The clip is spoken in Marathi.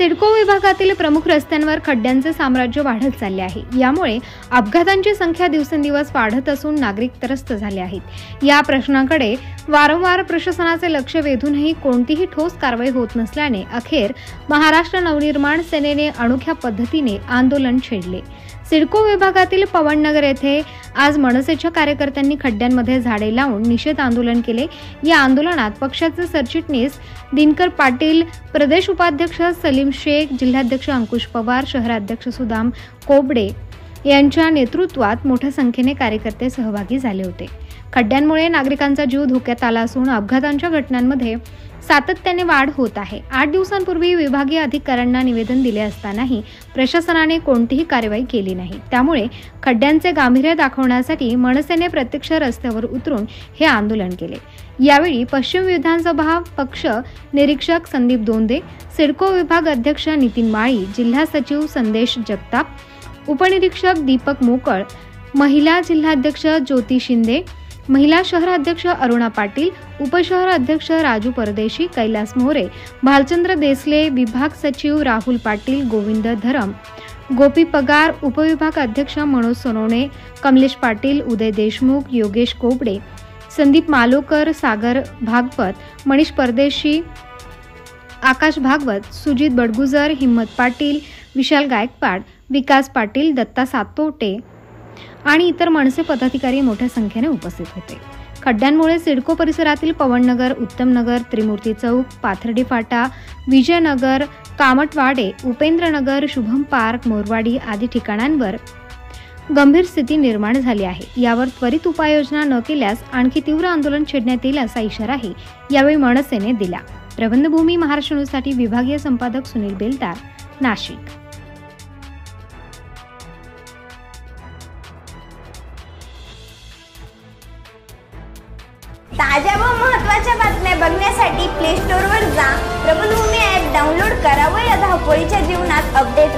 सिडको विभागातील प्रमुख रस्त्यांवर खड्ड्यांचे साम्राज्य वाढत चालले आहे। यामुळे अपघातांची संख्या दिवसेंदिवस वाढत असून नागरिक त्रस्त झाले आहेत। या प्रश्नाकडे वारंवार प्रशासनाचे लक्ष वेधूनही कोणतीही ठोस कारवाई होत नसल्याने अखेर महाराष्ट्र नवनिर्माण सेनेने अनोख्या पद्धतीने आंदोलन छेडले। सिडको विभागातील पवननगर येथे आज मनसेच्या कार्यकर्त्यांनी खड्ड्यांमध्ये झाडे लावून निषेध आंदोलन केले। या आंदोलनात पक्षाचे सरचिटणीस दिनकर पाटील, प्रदेश उपाध्यक्ष सलीम शेख, जिल्हाध्यक्ष अंकुश पवार, शहराध्यक्ष सुदाम कोबडे यांच्या नेतृत्वात मोठ्या संख्येने कार्यकर्ते सहभागी झाले होते। खड्ड्यांमुळे नागरिकांचा जीव धोक्यात आला असून अपघातांच्या घटनांमध्ये सातत्याने वाढ होत आहे। 8 दिवसांपूर्वी विभागीय अधिकाऱ्यांना निवेदन दिले असतानाही प्रशासनाने कोणतीही कारवाई केली नाही। त्यामुळे खड्ड्यांचे गांभीर्य दाखवण्यासाठी मनसेने प्रत्यक्ष रस्त्यावर उतरून हे आंदोलन केले। यावेळी पश्चिम विधानसभा पक्ष निरीक्षक संदीप दोंदे, सिडको विभाग अध्यक्ष नितीन माळी, जिल्हा सचिव संदेश जगताप, उपनिरीक्षक दीपक मोकळ, महिला जिल्हाध्यक्ष ज्योती शिंदे, महिला शहराध्यक्ष अरुणा पाटील, उपशहर अध्यक्ष राजू परदेशी, कैलास मोरे, भालचंद्र देसले, विभाग सचिव राहुल पाटील, गोविंद धरम, गोपी पगार, उपविभाग अध्यक्ष मनोज सोनवणे, कमलेश पाटील, उदय देशमुख, योगेश कोबडे, संदीप मालोकर, सागर भागवत, मनीष परदेशी, आकाश भागवत, सुजित बडगुजर, हिम्मत पाटील, विशाल गायकवाड, विकास पाटील, दत्ता सातोटे आणि इतर मनसे पदाधिकारी मोठ्या संख्येने उपस्थित होते। खड्ड्यांमुळे सिडको परिसरातील पवननगर, उत्तमनगर, त्रिमूर्ती चौक, पाथर्डी फाटा, विजयनगर, कामटवाडे, उपेंद्रनगर, शुभम पार्क, मोरवाडी आदी ठिकाणांवर गंभीर स्थिती निर्माण झाली आहे। यावर त्वरित उपाययोजना न केल्यास आणखी तीव्र आंदोलन छेडण्यात येईल असा इशाराही यावेळी मनसेने दिला। प्रबंधभूमी महाराष्ट्र न्यूजसाठी विभागीय संपादक सुनील बेलदार, नाशिक। ताज्या व महत्त्वाच्या बातम्या बघण्यासाठी प्ले स्टोअरवर जा, प्रबंधभूमी ॲप डाउनलोड करा व या धावपळीच्या जीवनात अपडेट